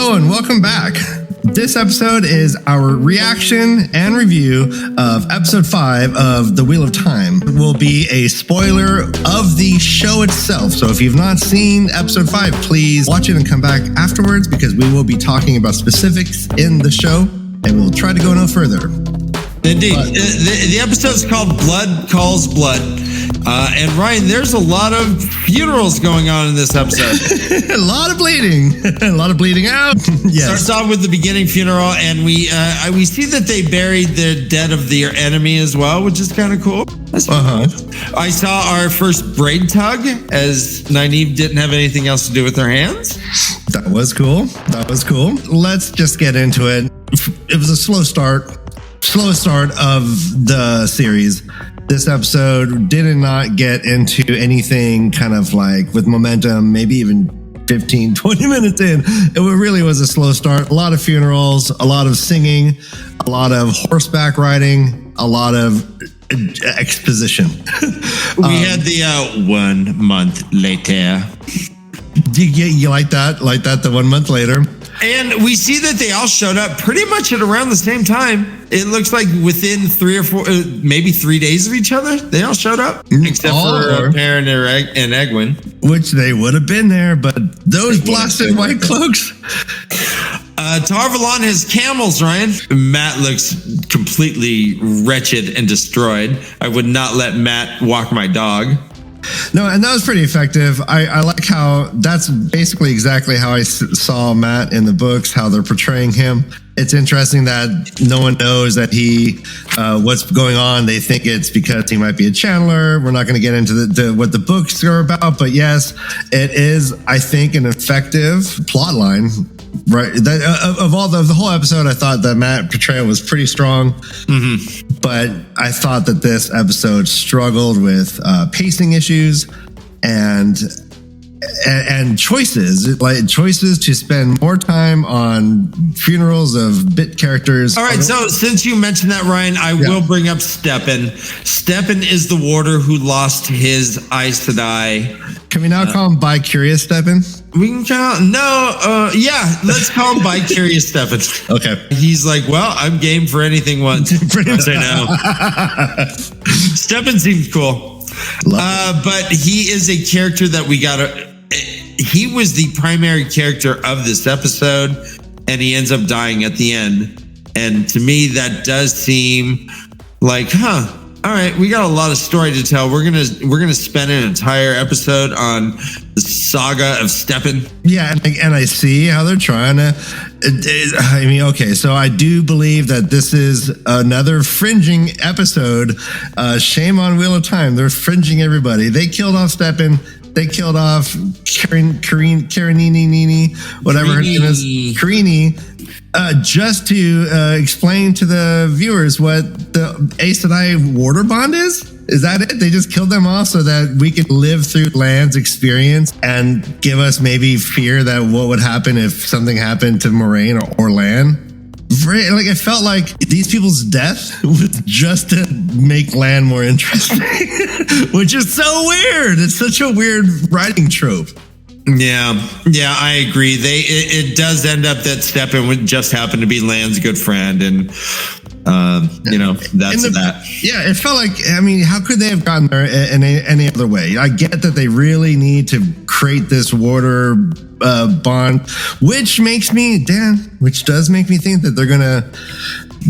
Hello and welcome back. This episode is our reaction and review of episode 5 of The Wheel of Time. It will be a spoiler of the show itself. So if you've not seen episode 5, please watch it and come back afterwards because we will be talking about specifics in the show and we'll try to go no further. Indeed. The episode's called Blood Calls Blood. And Ryan, there's a lot of funerals going on in this episode. A lot of bleeding. A lot of bleeding out. Yes. Starts off with the beginning funeral, and we see that they buried the dead of their enemy as well, which is kind of cool. That's I saw our first braid tug, as Nynaeve didn't have anything else to do with her hands. That was cool. That was cool. Let's just get into it. It was a slowest start of the series. This episode did not get into anything kind of like with momentum, maybe even 15, 20 minutes in. It really was a slow start. A lot of funerals, a lot of singing, a lot of horseback riding, a lot of exposition. We had the 1 month later. You like that? Like that the 1 month later? And we see that they all showed up pretty much at around the same time. It looks like within 3 or 4, maybe 3 days of each other, they all showed up. Except for Perrin and Egwene. Which they would have been there, but those blasted white cloaks. Tar-Valon has camels, Ryan. Mat looks completely wretched and destroyed. I would not let Mat walk my dog. No, and that was pretty effective. I like how that's basically exactly how I saw Mat in the books, how they're portraying him. It's interesting that no one knows that what's going on. They think it's because he might be a channeler. We're not going to get into what the books are about, but yes, it is, I think, an effective plot line. Right. Of the whole episode, I thought that Mat portrayal was pretty strong. Mm-hmm. But I thought that this episode struggled with pacing issues and choices, like choices to spend more time on funerals of bit characters. All right, so since you mentioned that, Ryan, I will bring up Steppen. Steppen is the warder who lost his Aes Sedai. Can we now call him Bi-Curious Steppen? We can call let's call him Bi-Curious Steppen. Okay. He's like, well, I'm game for anything once. I say no. Steppen seems cool. But he is a character that he was the primary character of this episode, and he ends up dying at the end. And to me, that does seem like, all right, we got a lot of story to tell. We're gonna spend an entire episode on the saga of Steppen. Yeah, and I see how they're trying to. I mean, okay, so I do believe that this is another fringing episode. Shame on Wheel of Time. They're fringing everybody. They killed off Steppen. They killed off Karenini, whatever her name is, Karini, just to explain to the viewers what the Aes Sedai warder bond is. Is that it? They just killed them off so that we could live through Lan's experience and give us maybe fear that what would happen if something happened to Moraine or Lan. Like it felt like these people's death was just to make Lan more interesting, which is so weird. It's such a weird writing trope. Yeah, I agree. It does end up that Steppen would just happen to be Lan's good friend, and that's that. Yeah, it felt like, I mean, how could they have gotten there in any other way? I get that they really need to create this warder bond, which does make me think that they're gonna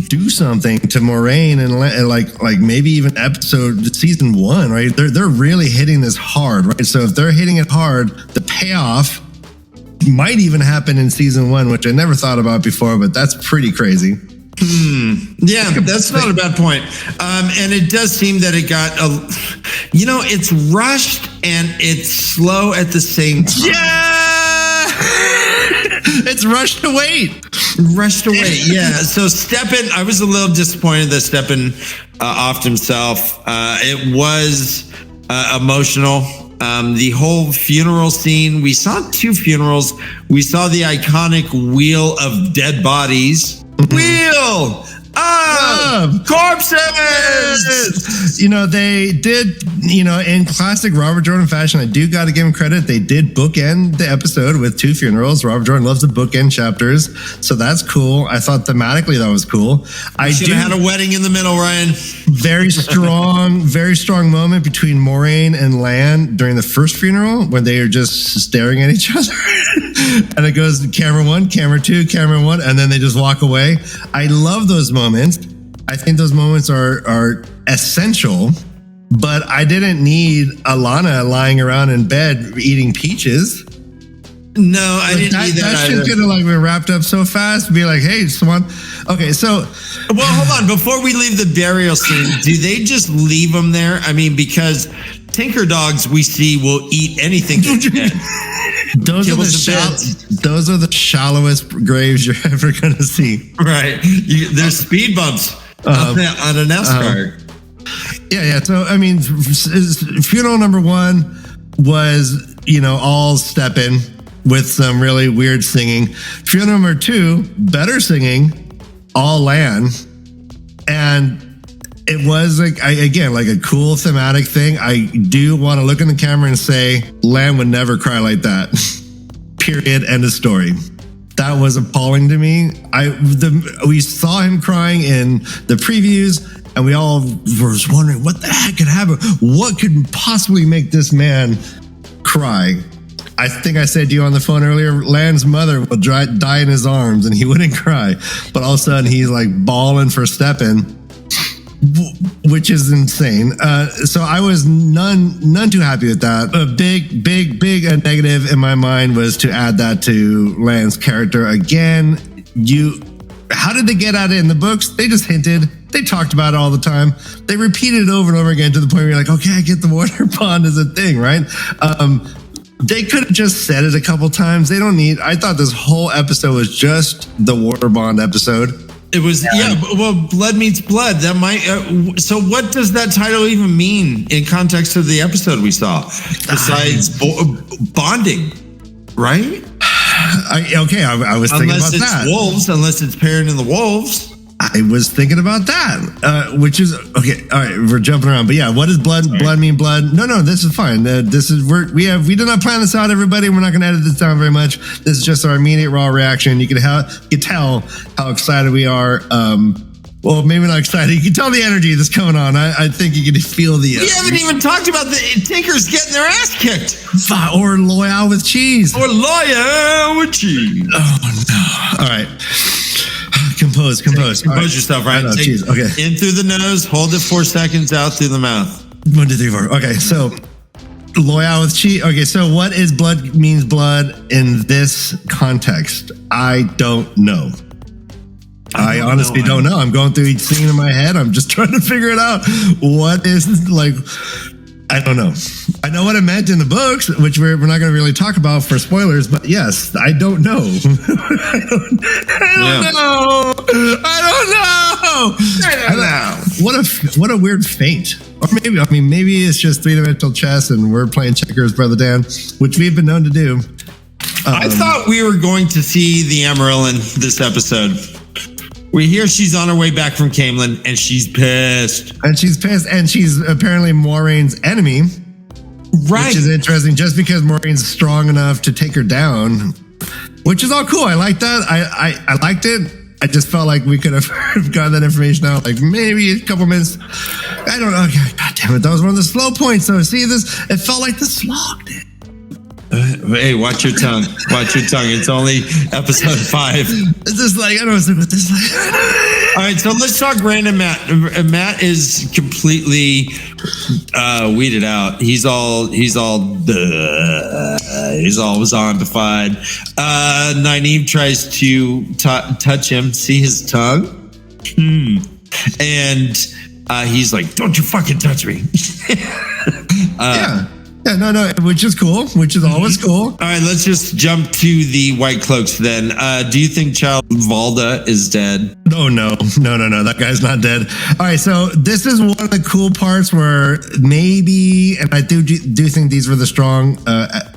do something to Moraine and like maybe even season 1, right? They're really hitting this hard, right? So if they're hitting it hard, the payoff might even happen in season 1, which I never thought about before, but that's pretty crazy. Yeah, that's not a bad point. And it does seem that it got it's rushed and it's slow at the same time. Yeah, it's rushed to wait. Yeah. So Steppen, I was a little disappointed that Steppen offed himself. It was emotional. The whole funeral scene, we saw 2 funerals. We saw the iconic wheel of dead bodies. Wheel Corpses! You know, they did, you know, in classic Robert Jordan fashion, I do got to give him credit. They did bookend the episode with 2 funerals. Robert Jordan loves to bookend chapters. So that's cool. I thought thematically that was cool. I should have had a wedding in the middle, Ryan. Very strong moment between Moraine and Lan during the first funeral when they are just staring at each other. And it goes camera 1, camera 2, camera 1, and then they just walk away. I love those moments. I think those moments are essential, but I didn't need Alana lying around in bed eating peaches. No, I didn't need that. That shit could have like been wrapped up so fast. Be like, hey, someone. Okay, so. Well, hold on. Before we leave the burial scene, do they just leave them there? I mean, because Tinker dogs we see will eat anything that's dead. Those are the shallowest graves you're ever going to see. Right. There's speed bumps on a NASCAR. Yeah. So, I mean, funeral number 1 was, you know, all stepping with some really weird singing. Funeral number 2, better singing, all Lan. And it was like, like a cool thematic thing. I do want to look in the camera and say, Lan would never cry like that. Period. End of story. That was appalling to me. We saw him crying in the previews, and we all were wondering what the heck could happen. What could possibly make this man cry? I think I said to you on the phone earlier, Lan's mother will die in his arms and he wouldn't cry. But all of a sudden he's like bawling for stepping, which is insane. So I was none too happy with that. A big negative in my mind was to add that to Lan's character again. How did they get at it in the books? They just hinted. They talked about it all the time. They repeated it over and over again to the point where you're like, okay, I get the water bond as a thing, right? They could have just said it a couple times. They don't need. I thought this whole episode was just the water bond episode. It was, well, blood meets blood. That might. So, what does that title even mean in context of the episode we saw? Besides bonding, right? I was thinking about that. Wolves, unless it's pairing in the wolves. I was thinking about that, which is okay. All right, we're jumping around, but yeah, what does blood mean? Blood? No, this is fine. We did not plan this out, everybody. We're not going to edit this down very much. This is just our immediate raw reaction. You can tell how excited we are. Well, maybe not excited. You can tell the energy that's coming on. I think you can feel the. We haven't even talked about the Tinkers getting their ass kicked, or Loial with cheese, Oh no! All right. Compose yourself, right? Okay. In through the nose, hold it 4 seconds, out through the mouth. 1, 2, 3, 4. Okay, so Loial with cheese. Okay, so what is blood means blood in this context? I don't know. I honestly don't know. I'm going through each scene in my head. I'm just trying to figure it out. What is like? I don't know. I know what it meant in the books, which we're not going to really talk about for spoilers, but yes, I don't know. I don't know. What a weird feint. Or maybe it's just 3-dimensional chess and we're playing checkers, Brother Dan, which we've been known to do. I thought we were going to see the Emerald in this episode. We hear she's on her way back from Camelin, and she's pissed. And she's apparently Moraine's enemy. Right. Which is interesting, just because Moraine's strong enough to take her down, which is all cool. I like that. I liked it. I just felt like we could have gotten that information out, like maybe a couple minutes. I don't know. God damn it. That was one of the slow points, though. See this? It felt like the slog did. Hey, watch your tongue. Watch your tongue. It's only episode 5. It's just like, I don't know what this is like. All right, so let's talk random Matt. Matt is completely weeded out. He's all zombified. Nynaeve tries to touch him, see his tongue. And he's like, don't you fucking touch me. Yeah, no, which is cool, which is always cool. All right, let's just jump to the White Cloaks then. Do you think Child Valda is dead? Oh, no, that guy's not dead. All right, so this is one of the cool parts where maybe, and I do think these were the strong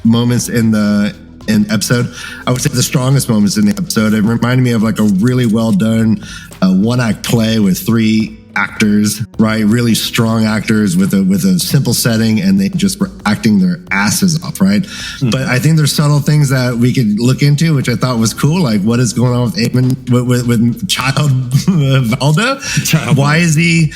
moments in the in episode. I would say the strongest moments in the episode. It reminded me of like a really well done one-act play with 3 actors, right? Really strong actors with a simple setting, and they just were acting their asses off, right? Mm-hmm. But I think there's subtle things that we could look into, which I thought was cool. Like, what is going on with Eamon, with Child Valda? Why is he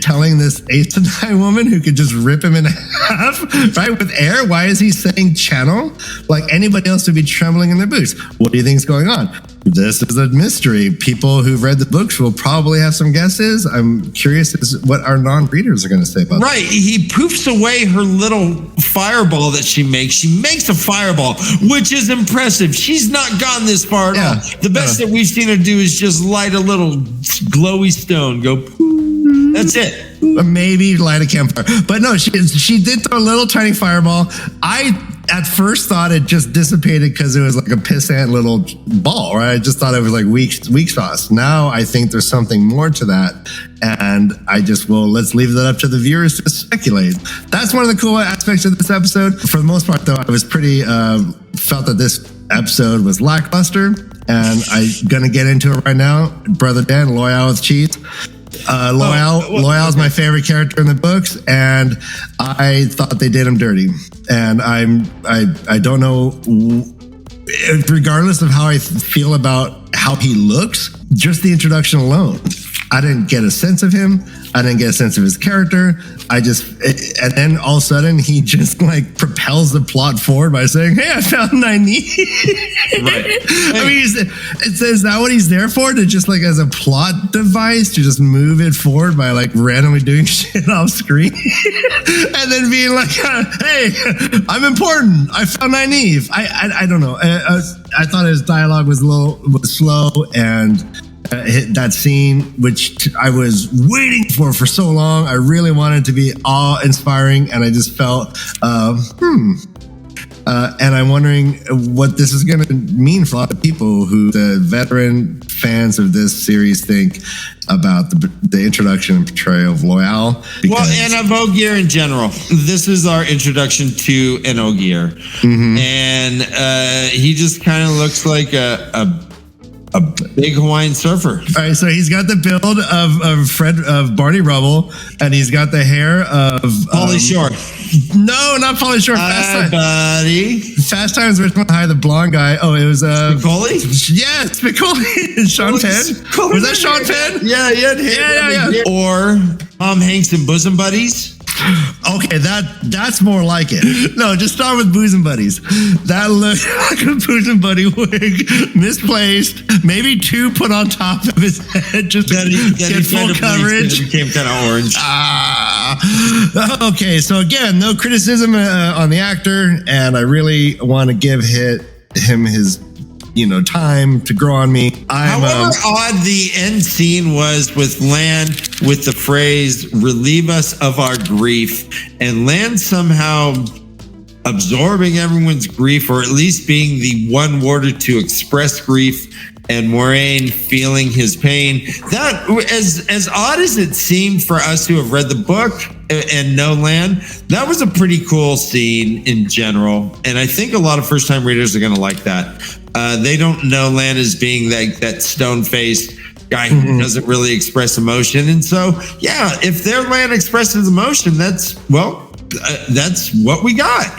telling this Ace Sedai woman who could just rip him in half, right? With air? Why is he saying channel? Like anybody else would be trembling in their boots. What do you think is going on? This is a mystery. People who've read the books will probably have some guesses. I'm curious as what our non-readers are going to say about Right. He poofs away her little fireball that she makes. She makes a fireball, which is impressive. She's not gone this far at all. The best that we've seen her do is just light a little glowy stone, go poof. That's it. Maybe light a campfire. But no, she did throw a little tiny fireball. I at first thought it just dissipated because it was like a pissant little ball, right? I just thought it was like weak sauce. Now I think there's something more to that. And let's leave that up to the viewers to speculate. That's one of the cool aspects of this episode. For the most part, though, I was pretty, felt that this episode was lackluster. And I'm going to get into it right now. Brother Dan, Loial with cheese. Loial is my favorite character in the books, and I thought they did him dirty. And I don't know, regardless of how I feel about how he looks, just the introduction alone, I didn't get a sense of him. I didn't get a sense of his character. And then all of a sudden he just like propels the plot forward by saying, "Hey, I found Nynaeve." Right. I mean, is that what he's there for? To just like as a plot device to just move it forward by like randomly doing shit off screen, and then being like, "Hey, I'm important. I found Nynaeve." I don't know. I thought his dialogue was slow, and that scene, which I was waiting for so long, I really wanted to be awe-inspiring, and I just felt, and I'm wondering what this is going to mean for a lot of people who, the veteran fans of this series, think about the introduction and portrayal of Loial. Well, and of Ogier in general. This is our introduction to an Ogier. Mm-hmm. And he just kind of looks like a big Hawaiian surfer. All right, so he's got the build of Barney Rubble, and he's got the hair of Pauly Shore. No, not Pauly Shore. Hi, buddy. Fast Times at Ridgemont High, the blonde guy. Oh, it was Spicoli? Yeah, Spicoli. Sean Penn. Was that Sean Penn? Yeah, yeah. Or Tom Hanks in Bosom Buddies. Okay, that's more like it. No, just start with Bosom Buddies. That looked like a Bosom Buddy wig, misplaced. Maybe 2 put on top of his head just to get full coverage. It became kind of orange. Okay, so again, no criticism on the actor, and I really want to give him his time to grow on me. However odd the end scene was with Lan with the phrase, "relieve us of our grief," and Lan somehow absorbing everyone's grief, or at least being the one warder to express grief, and Moiraine feeling his pain. That, as odd as it seemed for us who have read the book and know Lan, that was a pretty cool scene in general. And I think a lot of first-time readers are going to like that. They don't know Lan as being that stone-faced guy who doesn't really express emotion. And so, yeah, if their Lan expresses emotion, that's what we got,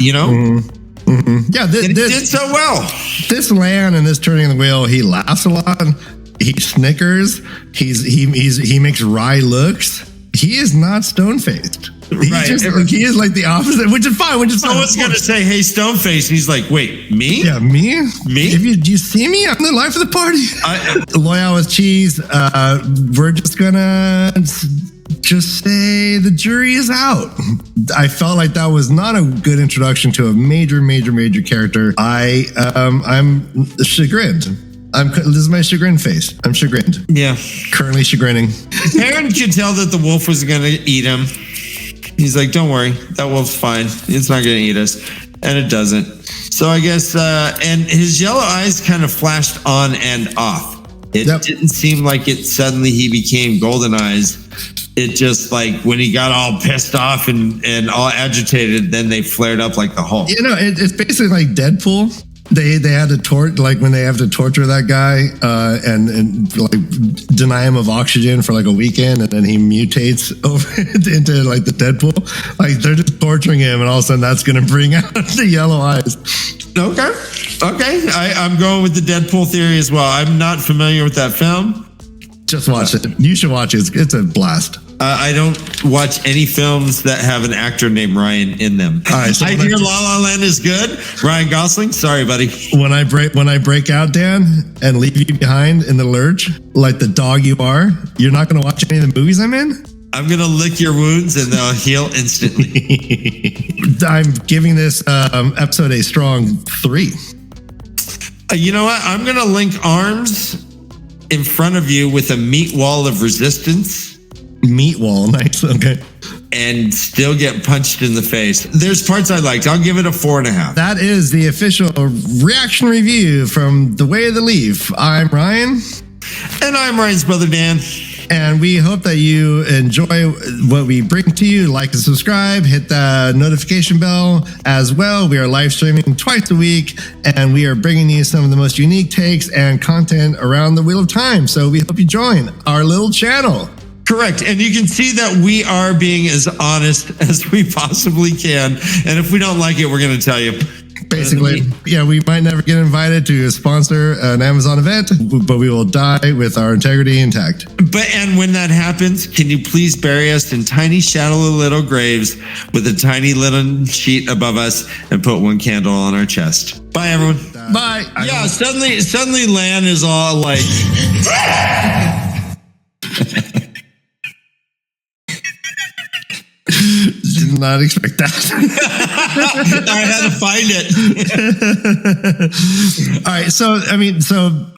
Mm-hmm. Yeah, this did so well. This Lan and this turning the wheel, he laughs a lot. He snickers. He makes wry looks. He is not stone-faced. Right. He is like the opposite, which is fine. Someone's going to say, "Hey, stone-faced." He's like, "Wait, me? Yeah, me? Me? Do you see me? I'm the life of the party." Loial with cheese. We're just going to say the jury is out. I felt like that was not a good introduction to a major character. I'm chagrined. This is my chagrin face. I'm chagrined. Yeah. Currently chagrining. Perrin could tell that the wolf was going to eat him. He's like, "Don't worry, that wolf's fine. It's not going to eat us." And it doesn't. So I guess, and his yellow eyes kind of flashed on and off. It didn't seem like suddenly he became golden eyes. It just like when he got all pissed off and all agitated, then they flared up like the Hulk. It's basically like Deadpool. They had to like when they have to torture that guy and like deny him of oxygen for like a weekend, and then he mutates over into like the Deadpool. Like they're just torturing him, and all of a sudden that's going to bring out the yellow eyes. Okay. I'm going with the Deadpool theory as well. I'm not familiar with that film. Just watch it. You should watch it. It's a blast. I don't watch any films that have an actor named Ryan in them. All right, so I hear La La Land is good. Ryan Gosling, sorry, buddy. When I break out, Dan, and leave you behind in the lurch, like the dog you are, you're not going to watch any of the movies I'm in? I'm going to lick your wounds and they'll heal instantly. I'm giving this episode a strong 3. You know what? I'm going to link arms in front of you with a meat wall of resistance. Meat wall, nice, okay. And still get punched in the face. There's parts I liked. I'll give it a 4.5. That is the official reaction review from The Way of the Leaf. I'm Ryan. And I'm Ryan's brother, Dan. And we hope that you enjoy what we bring to you. Like and subscribe, hit the notification bell as well. We are live streaming twice a week, and we are bringing you some of the most unique takes and content around the Wheel of Time. So we hope you join our little channel. Correct. And you can see that we are being as honest as we possibly can. And if we don't like it, we're going to tell you. Basically, yeah, we might never get invited to sponsor an Amazon event, but we will die with our integrity intact. And when that happens, can you please bury us in tiny, shallow little graves with a tiny little sheet above us and put one candle on our chest? Bye, everyone. Bye. Yeah, suddenly Lan is all like... Did not expect that. I had to find it. All right. So